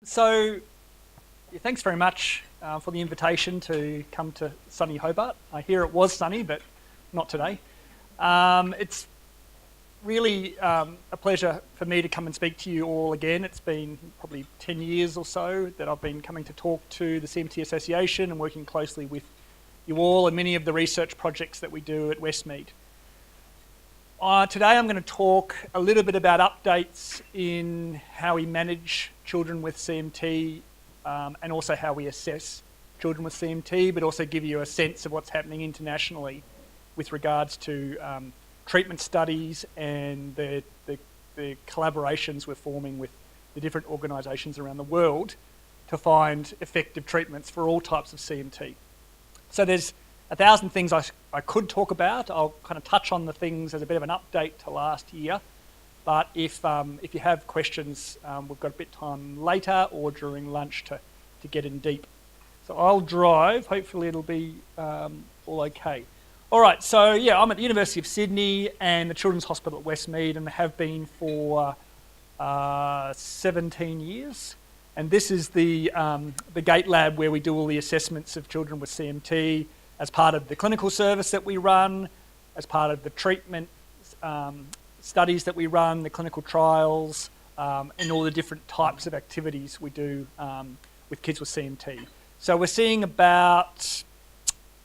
So, thanks very much for the invitation to come to sunny Hobart. I hear it was sunny, but not today. It's really a pleasure for me to come and speak to you all again. It's been probably 10 years or so that I've been coming to talk to the CMT Association and working closely with you all and many of the research projects that we do at Westmead. Today I'm going to talk a little bit about updates in how we manage children with CMT and also how we assess children with CMT, but also give you a sense of what's happening internationally with regards to treatment studies and the collaborations we're forming with the different organisations around the world to find effective treatments for all types of CMT. So there's 1,000 things I could talk about. I'll kind of touch on the things as a bit of an update to last year. But if you have questions, we've got a bit of time later or during lunch to get in deep. So I'll drive. Hopefully it'll be all okay. All right, so yeah, I'm at the University of Sydney and the Children's Hospital at Westmead and have been for 17 years. And this is the gate lab where we do all the assessments of children with CMT as part of the clinical service that we run, as part of the treatment studies that we run, the clinical trials, and all the different types of activities we do with kids with CMT. So we're seeing about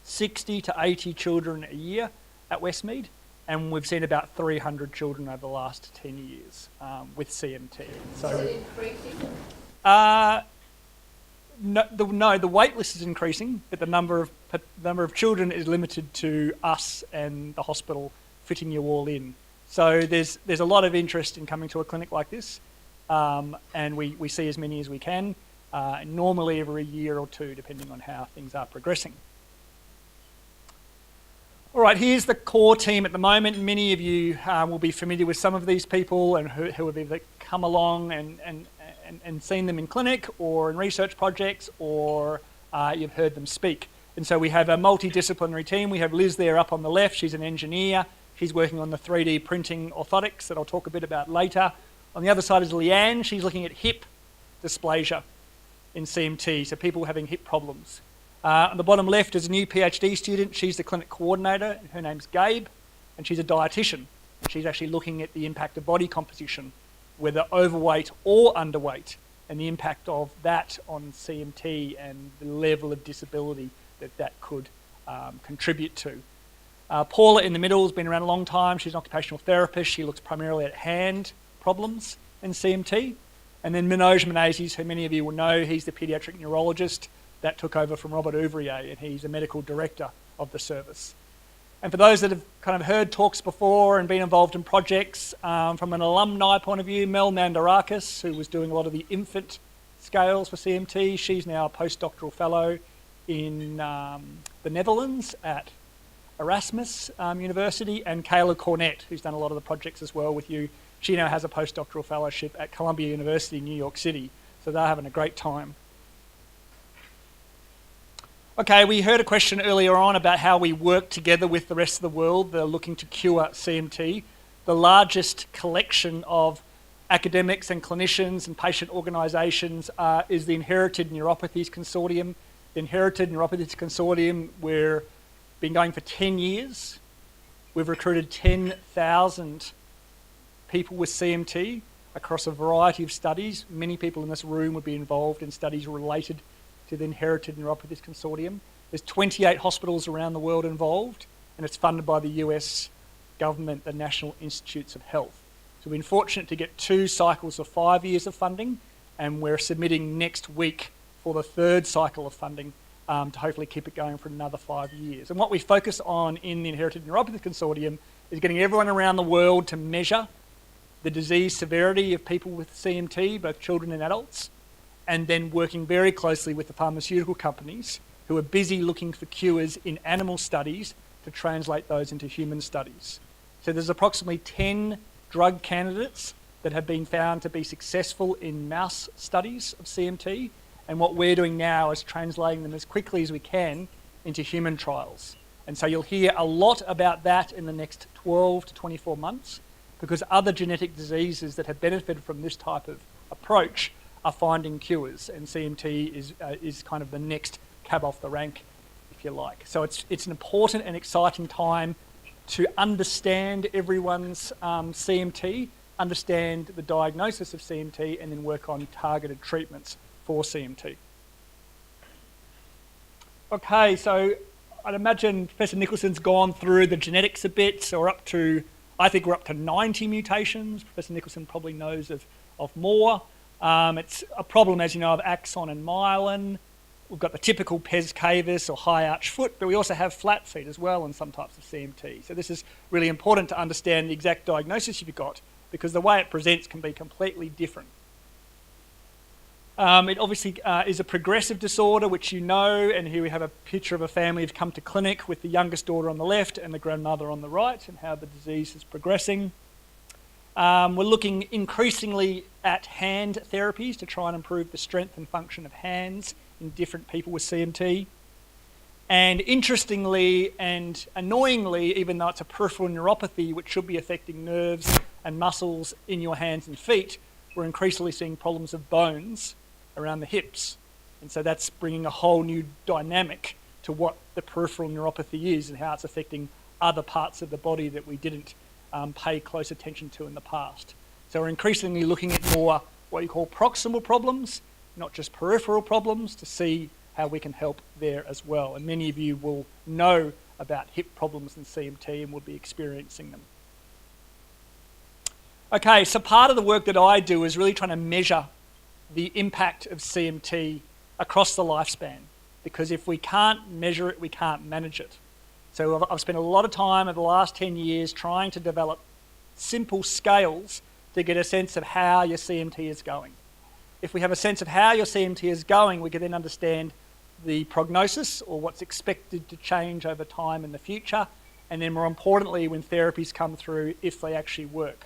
60 to 80 children a year at Westmead, and we've seen about 300 children over the last 10 years with CMT. So, is it increasing? No, the wait list is increasing, but the number of children is limited to us and the hospital fitting you all in. So there's a lot of interest in coming to a clinic like this, and we see as many as we can, normally every year or two, depending on how things are progressing. All right, here's the core team at the moment. Many of you will be familiar with some of these people and who have either come along and seen them in clinic or in research projects, or you've heard them speak. And so we have a multidisciplinary team. We have Liz there up on the left. She's an engineer. She's working on the 3D printing orthotics that I'll talk a bit about later. On the other side is Leanne. She's looking at hip dysplasia in CMT, so people having hip problems. On the bottom left is a new PhD student. She's the clinic coordinator. Her name's Gabe, and she's a dietitian. She's actually looking at the impact of body composition, whether overweight or underweight, and the impact of that on CMT and the level of disability that could contribute to. Paula in the middle has been around a long time. She's an occupational therapist. She looks primarily at hand problems in CMT. And then Manoj Menezes, who many of you will know, he's the paediatric neurologist that took over from Robert Ouvrier, and he's a medical director of the service. And for those that have kind of heard talks before and been involved in projects, from an alumni point of view, Mel Mandarakis, who was doing a lot of the infant scales for CMT, she's now a postdoctoral fellow in the Netherlands at Erasmus University, and Kayla Cornett, who's done a lot of the projects as well with you. She now has a postdoctoral fellowship at Columbia University, New York City, so they're having a great time. Okay, we heard a question earlier on about how we work together with the rest of the world that are looking to cure CMT. The largest collection of academics and clinicians and patient organisations is the Inherited Neuropathies Consortium. The Inherited Neuropathies Consortium, we've been going for 10 years. We've recruited 10,000 people with CMT across a variety of studies. Many people in this room would be involved in studies related to the Inherited Neuropathies Consortium. There's 28 hospitals around the world involved, and it's funded by the US government, the National Institutes of Health. So we've been fortunate to get 2 cycles of 5 years of funding, and we're submitting next week for the 3rd cycle of funding to hopefully keep it going for another 5 years. And what we focus on in the Inherited Neuropathy Consortium is getting everyone around the world to measure the disease severity of people with CMT, both children and adults, and then working very closely with the pharmaceutical companies who are busy looking for cures in animal studies to translate those into human studies. So there's approximately 10 drug candidates that have been found to be successful in mouse studies of CMT, and what we're doing now is translating them as quickly as we can into human trials. And so you'll hear a lot about that in the next 12 to 24 months, because other genetic diseases that have benefited from this type of approach are finding cures, and CMT is kind of the next cab off the rank, if you like. So it's an important and exciting time to understand everyone's CMT, understand the diagnosis of CMT, and then work on targeted treatments for CMT. Okay, so I'd imagine Professor Nicholson's gone through the genetics a bit, so I think we're up to 90 mutations. Professor Nicholson probably knows of more. It's a problem, as you know, of axon and myelin. We've got the typical pes cavus or high arch foot, but we also have flat feet as well in some types of CMT. So this is really important to understand the exact diagnosis you've got, because the way it presents can be completely different. It obviously is a progressive disorder, which you know, and here we have a picture of a family who've come to clinic with the youngest daughter on the left and the grandmother on the right, and how the disease is progressing. We're looking increasingly at hand therapies to try and improve the strength and function of hands in different people with CMT. And interestingly and annoyingly, even though it's a peripheral neuropathy which should be affecting nerves and muscles in your hands and feet, we're increasingly seeing problems of bones around the hips. And so that's bringing a whole new dynamic to what the peripheral neuropathy is and how it's affecting other parts of the body that we didn't pay close attention to in the past. So we're increasingly looking at more what you call proximal problems, not just peripheral problems, to see how we can help there as well. And many of you will know about hip problems in CMT and will be experiencing them. Okay, so part of the work that I do is really trying to measure the impact of CMT across the lifespan, because if we can't measure it, we can't manage it. So I've spent a lot of time over the last 10 years trying to develop simple scales to get a sense of how your CMT is going. If we have a sense of how your CMT is going, we can then understand the prognosis, or what's expected to change over time in the future, and then more importantly, when therapies come through, if they actually work.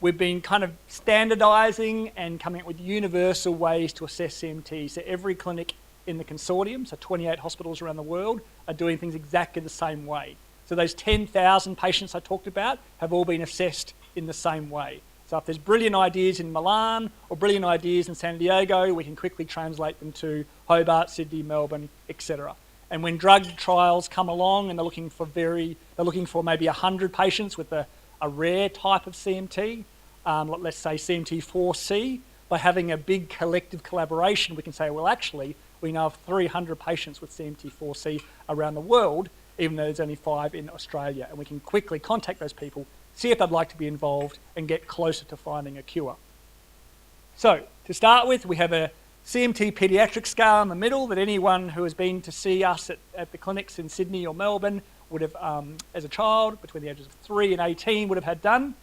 We've been kind of standardising and coming up with universal ways to assess CMT. So every clinic in the consortium, so 28 hospitals around the world, are doing things exactly the same way. So those 10,000 patients I talked about have all been assessed in the same way. So if there's brilliant ideas in Milan or brilliant ideas in San Diego, we can quickly translate them to Hobart, Sydney, Melbourne, etc. And when drug trials come along and they're looking for maybe 100 patients with a rare type of CMT, let's say CMT4C, by having a big collective collaboration, we can say, well, actually, we know of 300 patients with CMT4C around the world, even though there's only 5 in Australia. And we can quickly contact those people, see if they'd like to be involved, and get closer to finding a cure. So, to start with, we have a CMT pediatric scale in the middle that anyone who has been to see us at the clinics in Sydney or Melbourne would have, as a child, between the ages of 3 and 18, would have had done.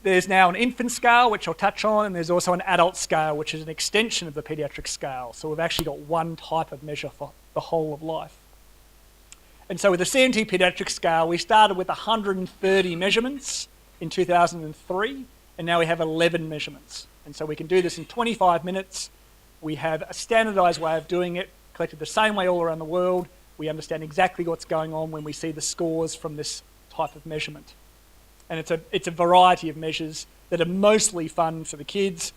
There's now an infant scale, which I'll touch on, and there's also an adult scale, which is an extension of the pediatric scale. So we've actually got one type of measure for the whole of life. And so with the CMT pediatric scale, we started with 130 measurements in 2003, and now we have 11 measurements. And so we can do this in 25 minutes. We have a standardised way of doing it, collected the same way all around the world. We understand exactly what's going on when we see the scores from this type of measurement. And it's a variety of measures that are mostly fun for the kids,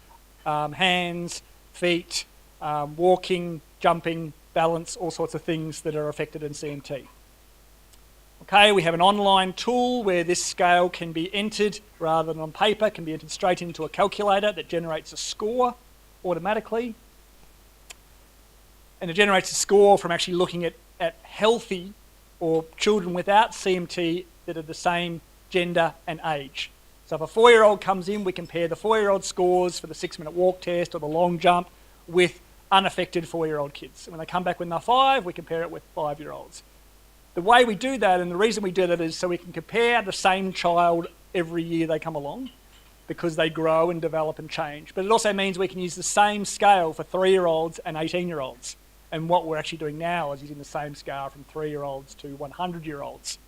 hands, feet, walking, jumping, balance, all sorts of things that are affected in CMT. Okay, we have an online tool where this scale can be entered rather than on paper, can be entered straight into a calculator that generates a score automatically. And it generates a score from actually looking at healthy or children without CMT that are the same gender and age. So if a 4-year-old comes in, we compare the 4-year-old scores for the 6-minute walk test or the long jump with unaffected 4-year-old kids. And when they come back when they're 5, we compare it with 5-year-olds. The way we do that, and the reason we do that, is so we can compare the same child every year they come along, because they grow and develop and change. But it also means we can use the same scale for 3-year-olds and 18-year-olds. And what we're actually doing now is using the same scale from 3-year-olds to 100-year-olds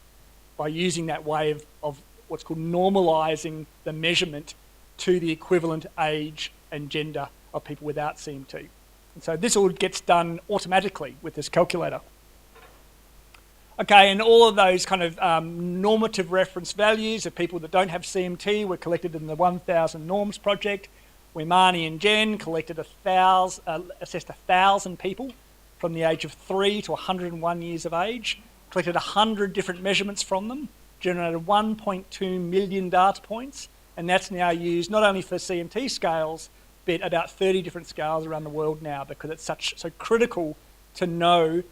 by using that way of what's called normalising the measurement to the equivalent age and gender of people without CMT. And so this all gets done automatically with this calculator. Okay, and all of those kind of normative reference values of people that don't have CMT were collected in the 1000 Norms project. where Marnie and Jen assessed 1,000 people from the age of 3 to 101 years of age, collected 100 different measurements from them, generated 1.2 million data points, and that's now used not only for CMT scales, but about 30 different scales around the world now, because it's so critical to know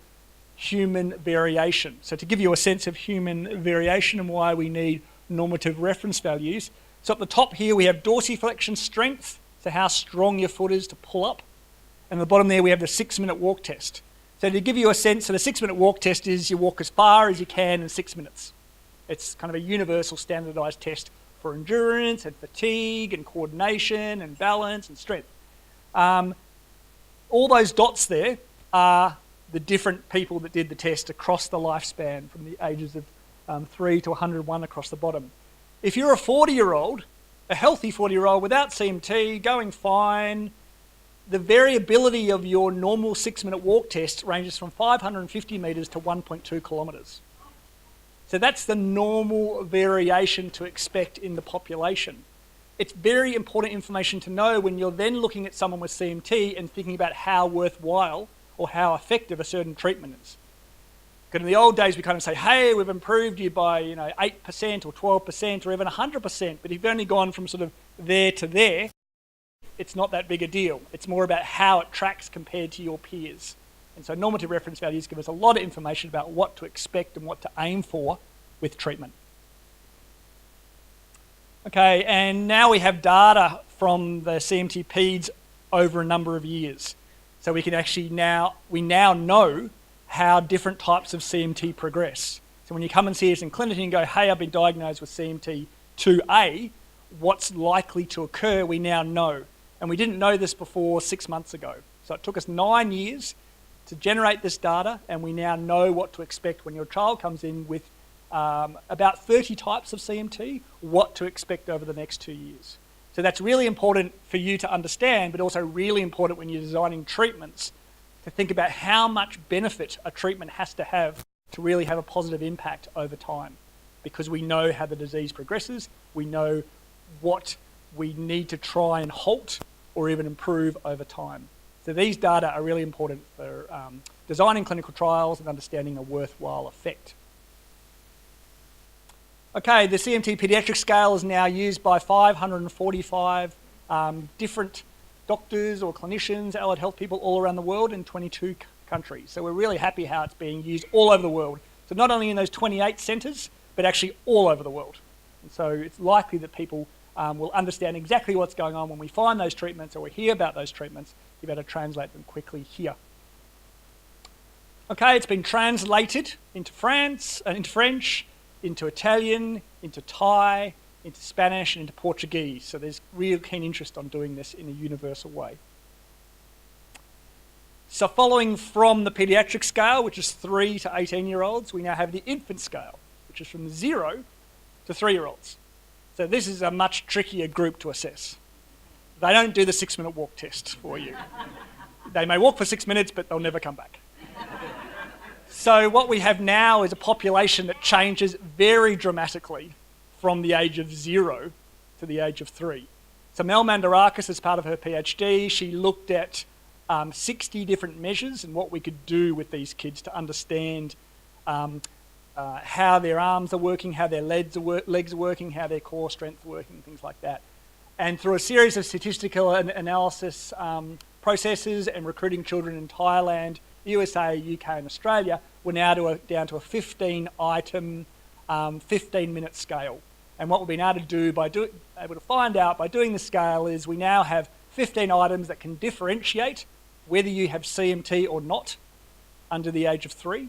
human variation. So to give you a sense of human variation and why we need normative reference values, so at the top here we have dorsiflexion strength, so how strong your foot is to pull up, and at the bottom there we have the 6-minute walk test. So to give you a sense, so the 6-minute walk test is you walk as far as you can in 6 minutes. It's kind of a universal standardized test for endurance and fatigue and coordination and balance and strength. All those dots there are the different people that did the test across the lifespan from the ages of 3 to 101 across the bottom. If you're a 40-year-old, a healthy 40-year-old without CMT, going fine, the variability of your normal 6-minute walk test ranges from 550 metres to 1.2 kilometres. So that's the normal variation to expect in the population. It's very important information to know when you're then looking at someone with CMT and thinking about how worthwhile or how effective a certain treatment is. Because in the old days we kind of say, hey, we've improved you by 8% or 12% or even 100%, but if you've only gone from sort of there to there, it's not that big a deal. It's more about how it tracks compared to your peers. And so normative reference values give us a lot of information about what to expect and what to aim for with treatment. Okay, and now we have data from the CMTPedS over a number of years. So we can actually now know how different types of CMT progress. So when you come and see us in clinic and go, hey, I've been diagnosed with CMT2A, what's likely to occur, we now know. And we didn't know this before 6 months ago. So it took us 9 years to generate this data, and we now know what to expect when your child comes in with about 30 types of CMT, what to expect over the next 2 years. So that's really important for you to understand, but also really important when you're designing treatments to think about how much benefit a treatment has to have to really have a positive impact over time. Because we know how the disease progresses, we know what we need to try and halt or even improve over time. So these data are really important for designing clinical trials and understanding a worthwhile effect. Okay, the CMT pediatric scale is now used by 545 different doctors or clinicians, allied health people all around the world in 22 countries. So we're really happy how it's being used all over the world. So not only in those 28 centres, but actually all over the world. And so it's likely that people will understand exactly what's going on when we find those treatments or we hear about those treatments, to be able to translate them quickly here. Okay, it's been translated into French, into Italian, into Thai, into Spanish, and into Portuguese. So there's real keen interest on doing this in a universal way. So following from the pediatric scale, which is 3 to 18-year-olds, we now have the infant scale, which is from 0 to 3-year-olds. So this is a much trickier group to assess. They don't do the 6-minute walk test for you. They may walk for 6 minutes, but they'll never come back. So what we have now is a population that changes very dramatically from the age of 0 to the age of 3. So Mel Mandarakis, as part of her PhD, she looked at 60 different measures and what we could do with these kids to understand how their arms are working, how their legs are working, how their core strength are working, things like that. And through a series of statistical analysis processes and recruiting children in Thailand, USA, UK and Australia, we're now down to a 15-item, 15-minute scale. And what we've been able to do able to find out by doing the scale is we now have 15 items that can differentiate whether you have CMT or not under the age of 3,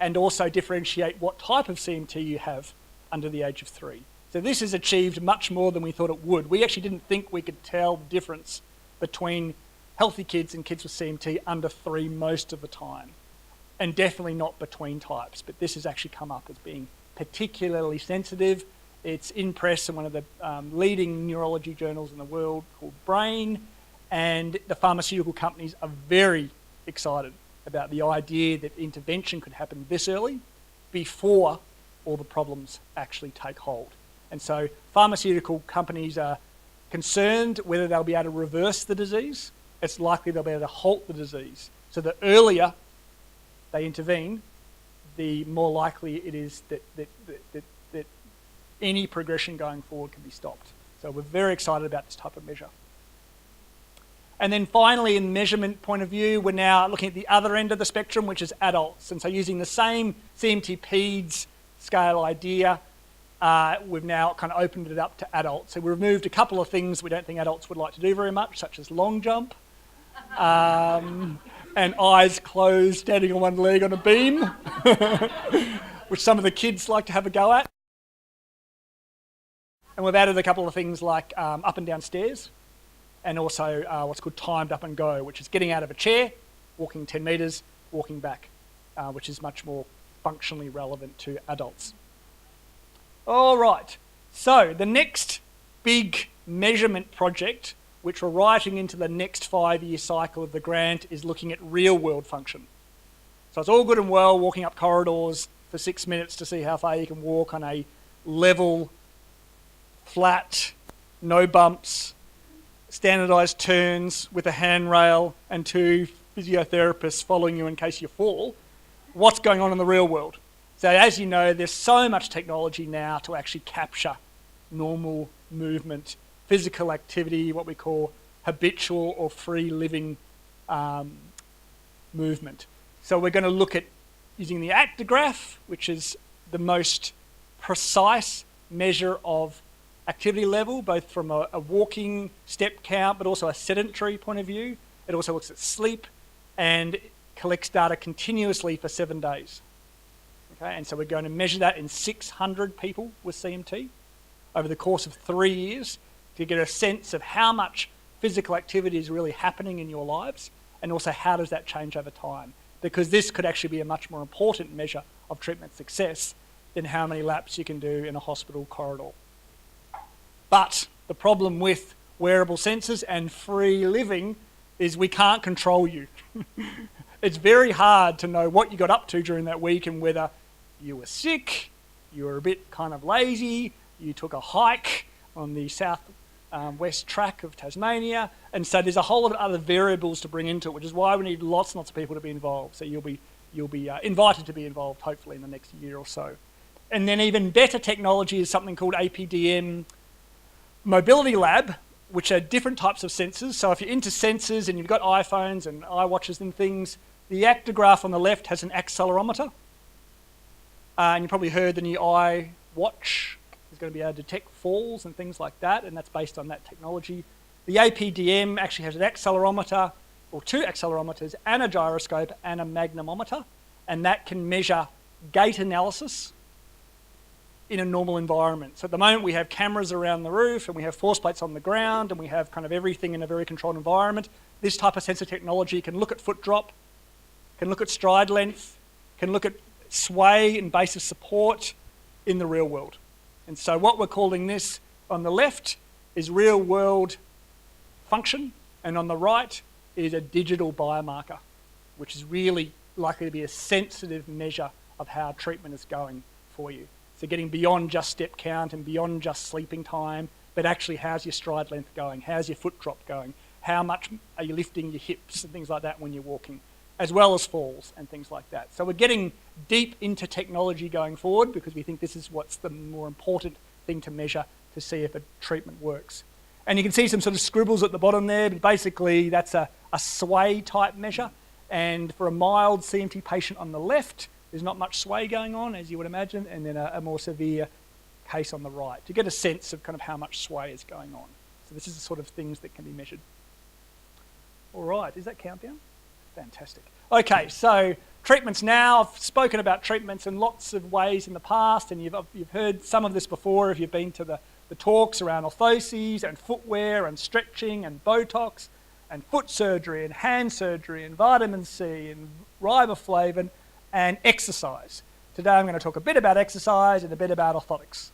and also differentiate what type of CMT you have under the age of 3. So this has achieved much more than we thought it would. We actually didn't think we could tell the difference between healthy kids and kids with CMT under 3 most of the time, and definitely not between types, but this has actually come up as being particularly sensitive. It's in press in one of the leading neurology journals in the world called Brain, and the pharmaceutical companies are very excited about the idea that intervention could happen this early before all the problems actually take hold. And so pharmaceutical companies are concerned whether they'll be able to reverse the disease. It's likely they'll be able to halt the disease. So the earlier they intervene, the more likely it is that any progression going forward can be stopped. So we're very excited about this type of measure. And then finally, in the measurement point of view, we're now looking at the other end of the spectrum, which is adults. And so using the same CMT-PedS scale idea, we've now kind of opened it up to adults. So we removed a couple of things we don't think adults would like to do very much, such as long jump, and eyes closed, standing on one leg on a beam, which some of the kids like to have a go at. And we've added a couple of things like up and down stairs, and also what's called timed up and go, which is getting out of a chair, walking 10 metres, walking back, which is much more functionally relevant to adults. All right, so the next big measurement project, which we're writing into the next 5-year cycle of the grant, is looking at real-world function. So it's all good and well walking up corridors for 6 minutes to see how far you can walk on a level, flat, no bumps, standardised turns with a handrail and 2 physiotherapists following you in case you fall. What's going on in the real world? So as you know, there's so much technology now to actually capture normal movement, physical activity, what we call habitual or free living movement. So we're going to look at using the actigraph, which is the most precise measure of activity level, both from a walking step count, but also a sedentary point of view. It also looks at sleep and collects data continuously for 7 days. Okay, and so we're going to measure that in 600 people with CMT over the course of 3 years to get a sense of how much physical activity is really happening in your lives, and also how does that change over time. Because this could actually be a much more important measure of treatment success than how many laps you can do in a hospital corridor. But the problem with wearable sensors and free living is we can't control you. It's very hard to know what you got up to during that week and whether you were sick, you were a bit kind of lazy, you took a hike on the south-west track of Tasmania, and so there's a whole lot of other variables to bring into it, which is why we need lots and lots of people to be involved. So you'll be invited to be involved, hopefully, in the next year or so. And then even better technology is something called APDM Mobility Lab, which are different types of sensors. So if you're into sensors and you've got iPhones and iWatches and things, the actigraph on the left has an accelerometer. And you probably heard the new iWatch is going to be able to detect falls and things like that, and that's based on that technology. The APDM actually has an accelerometer, or 2 accelerometers, and a gyroscope and a magnetometer, and that can measure gait analysis in a normal environment. So at the moment we have cameras around the roof, and we have force plates on the ground, and we have kind of everything in a very controlled environment. This type of sensor technology can look at foot drop, can look at stride length, can look at sway and base of support in the real world. And so what we're calling this on the left is real world function, and on the right is a digital biomarker, which is really likely to be a sensitive measure of how treatment is going for you. So getting beyond just step count and beyond just sleeping time, but actually how's your stride length going? How's your foot drop going? How much are you lifting your hips and things like that when you're walking, as well as falls and things like that. So we're getting deep into technology going forward because we think this is what's the more important thing to measure to see if a treatment works. And you can see some sort of scribbles at the bottom there, but basically that's a sway type measure. And for a mild CMT patient on the left, there's not much sway going on, as you would imagine, and then a more severe case on the right, to get a sense of kind of how much sway is going on. So this is the sort of things that can be measured. All right, is that countdown? Fantastic. Okay, so treatments now. I've spoken about treatments in lots of ways in the past, and you've heard some of this before if you've been to the talks around orthoses and footwear and stretching and Botox and foot surgery and hand surgery and vitamin C and riboflavin and exercise. Today I'm going to talk a bit about exercise and a bit about orthotics.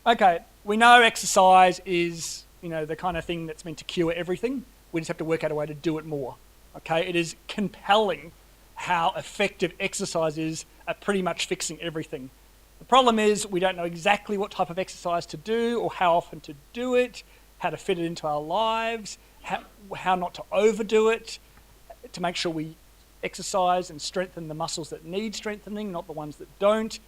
Okay, we know exercise is, the kind of thing that's meant to cure everything. We just have to work out a way to do it more. Okay, it is compelling how effective exercise is at pretty much fixing everything. The problem is we don't know exactly what type of exercise to do or how often to do it, how to fit it into our lives, how not to overdo it, to make sure we exercise and strengthen the muscles that need strengthening, not the ones that don't.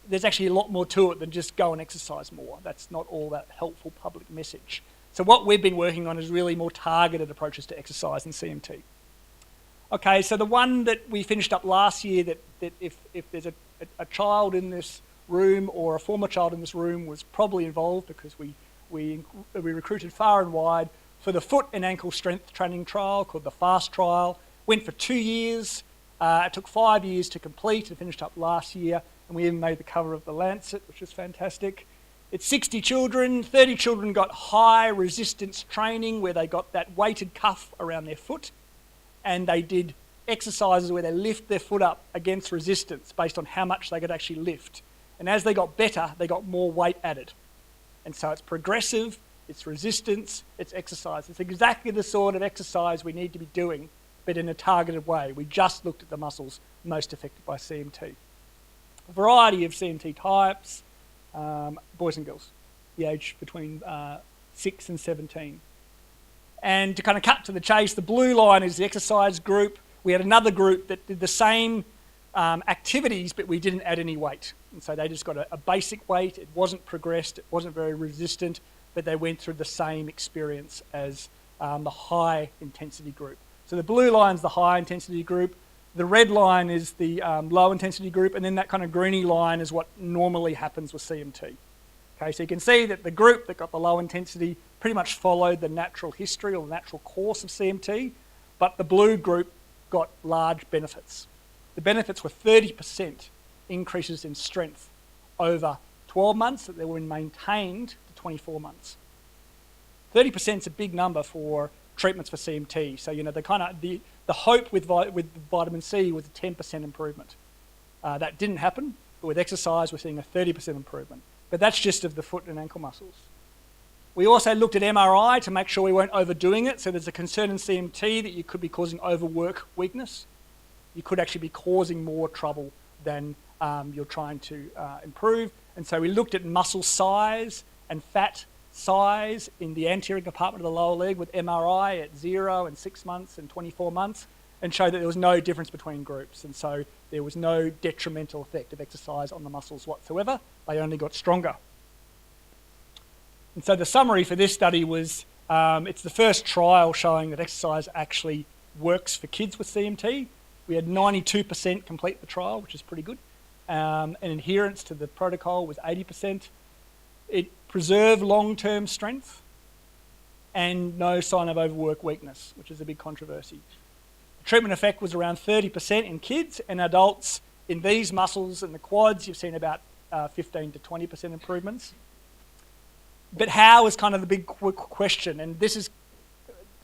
There's actually a lot more to it than just go and exercise more. That's not all that helpful public message. So what we've been working on is really more targeted approaches to exercise and CMT. Okay, so the one that we finished up last year, that if there's a child in this room or a former child in this room was probably involved, because we recruited far and wide for the foot and ankle strength training trial called the FAST trial. Went for 2 years. It took 5 years to complete and finished up last year, and we even made the cover of the Lancet, which was fantastic. It's 60 children. 30 children got high resistance training where they got that weighted cuff around their foot, and they did exercises where they lift their foot up against resistance based on how much they could actually lift. And as they got better, they got more weight added. And so it's progressive, it's resistance, it's exercise. It's exactly the sort of exercise we need to be doing, but in a targeted way. We just looked at the muscles most affected by CMT. A variety of CMT types, boys and girls, the age between 6 and 17. And to kind of cut to the chase, the blue line is the exercise group. We had another group that did the same activities, but we didn't add any weight. And so they just got a basic weight. It wasn't progressed, it wasn't very resistant, but they went through the same experience as the high intensity group. So the blue line is the high intensity group, the red line is the low intensity group, and then that kind of greeny line is what normally happens with CMT. Okay, so you can see that the group that got the low intensity pretty much followed the natural history or the natural course of CMT, but the blue group got large benefits. The benefits were 30% increases in strength over 12 months that they were maintained to 24 months. 30% is a big number for treatments for CMT. So, you know, the hope with vitamin C was a 10% improvement. That didn't happen, but with exercise, we're seeing a 30% improvement. But that's just of the foot and ankle muscles. We also looked at MRI to make sure we weren't overdoing it. So there's a concern in CMT that you could be causing overwork weakness. You could actually be causing more trouble than you're trying to improve. And so we looked at muscle size and fat size in the anterior compartment of the lower leg with MRI at 0 and 6 months and 24 months, and showed that there was no difference between groups. And so there was no detrimental effect of exercise on the muscles whatsoever. They only got stronger. And so the summary for this study was, it's the first trial showing that exercise actually works for kids with CMT. We had 92% complete the trial, which is pretty good. And adherence to the protocol was 80%. It preserved long-term strength and no sign of overwork weakness, which is a big controversy. The treatment effect was around 30% in kids, and adults in these muscles and the quads, you've seen about 15 to 20% improvements. But how is kind of the big question, and this is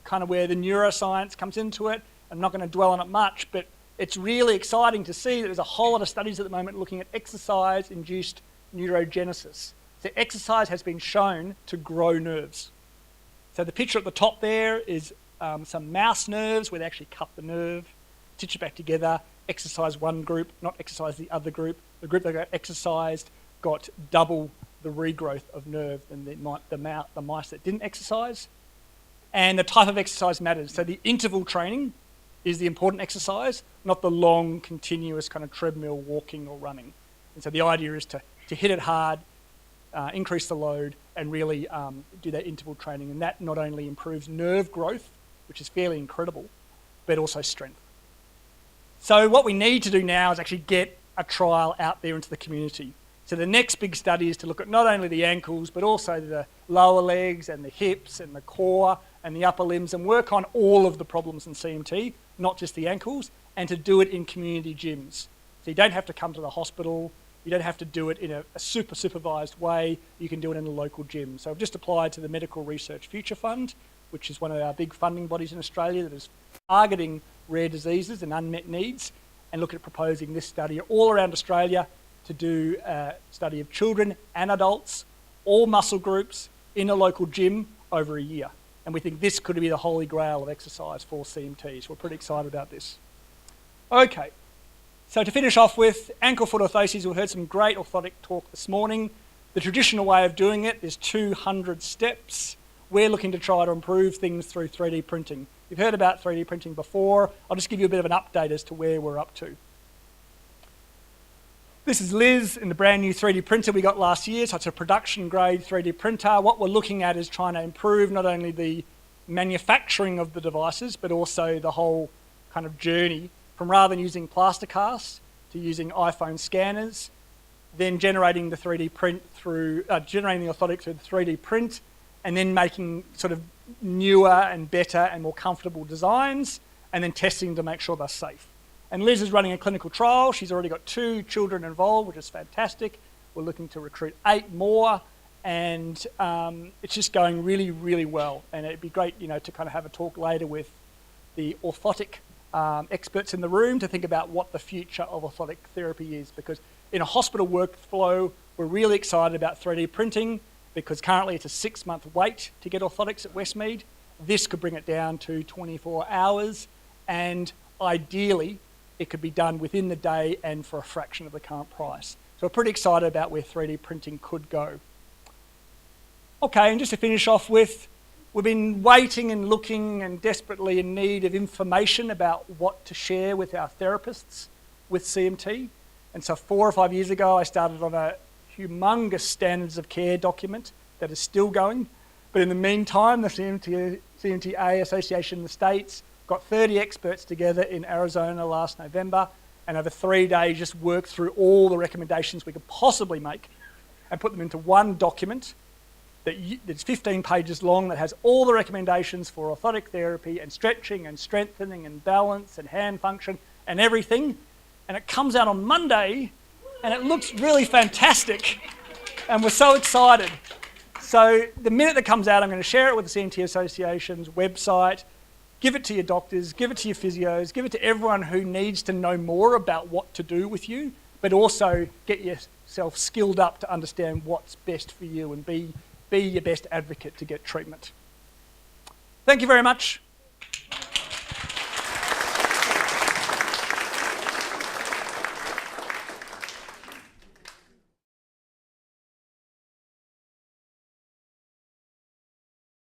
kind of where the neuroscience comes into it. I'm not going to dwell on it much, but it's really exciting to see that there's a whole lot of studies at the moment looking at exercise-induced neurogenesis. So exercise has been shown to grow nerves. So the picture at the top there is some mouse nerves where they actually cut the nerve, stitch it back together, exercise one group, not exercise the other group. The group that got exercised got double the regrowth of nerve than the mice that didn't exercise. And the type of exercise matters. So the interval training is the important exercise, not the long, continuous kind of treadmill walking or running. And so the idea is to hit it hard, increase the load, and really do that interval training. And that not only improves nerve growth, which is fairly incredible, but also strength. So what we need to do now is actually get a trial out there into the community. So the next big study is to look at not only the ankles, but also the lower legs and the hips and the core and the upper limbs, and work on all of the problems in CMT, not just the ankles, and to do it in community gyms. So you don't have to come to the hospital, you don't have to do it in a super supervised way, you can do it in a local gym. So I've just applied to the Medical Research Future Fund, which is one of our big funding bodies in Australia that is targeting rare diseases and unmet needs, and look at proposing this study all around Australia to do a study of children and adults, all muscle groups, in a local gym over a year. And we think this could be the holy grail of exercise for CMT, so we're pretty excited about this. Okay, So to finish off with, ankle foot orthoses, we heard some great orthotic talk this morning. The traditional way of doing it is 200 steps. We're looking to try to improve things through 3D printing. You've heard about 3D printing before. I'll just give you a bit of an update as to where we're up to. This is Liz in the brand new 3D printer we got last year. So it's a production grade 3D printer. What we're looking at is trying to improve not only the manufacturing of the devices, but also the whole kind of journey from rather than using plaster casts to using iPhone scanners, then generating the 3D print through, generating the orthotic through the 3D print, and then making sort of newer and better and more comfortable designs, and then testing to make sure they're safe. And Liz is running a clinical trial. She's already got 2 children involved, which is fantastic. We're looking to recruit 8 more, and it's just going really, really well. And it'd be great, you know, to kind of have a talk later with the orthotic experts in the room to think about what the future of orthotic therapy is, because in a hospital workflow, we're really excited about 3D printing because currently it's a 6-month wait to get orthotics at Westmead. This could bring it down to 24 hours, and ideally, it could be done within the day and for a fraction of the current price. So we're pretty excited about where 3D printing could go. Okay, and just to finish off with, we've been waiting and looking and desperately in need of information about what to share with our therapists with CMT. And so 4 or 5 years ago, I started on a humongous standards of care document that is still going. But in the meantime, the CMTAA Association in the States got 30 experts together in Arizona last November, and over 3 days just worked through all the recommendations we could possibly make and put them into one document that's 15 pages long that has all the recommendations for orthotic therapy and stretching and strengthening and balance and hand function and everything. And it comes out on Monday, and it looks really fantastic. And we're so excited. So the minute that comes out, I'm going to share it with the CMT Association's website, give it to your doctors, give it to your physios, give it to everyone who needs to know more about what to do with you, but also get yourself skilled up to understand what's best for you and be your best advocate to get treatment. Thank you very much.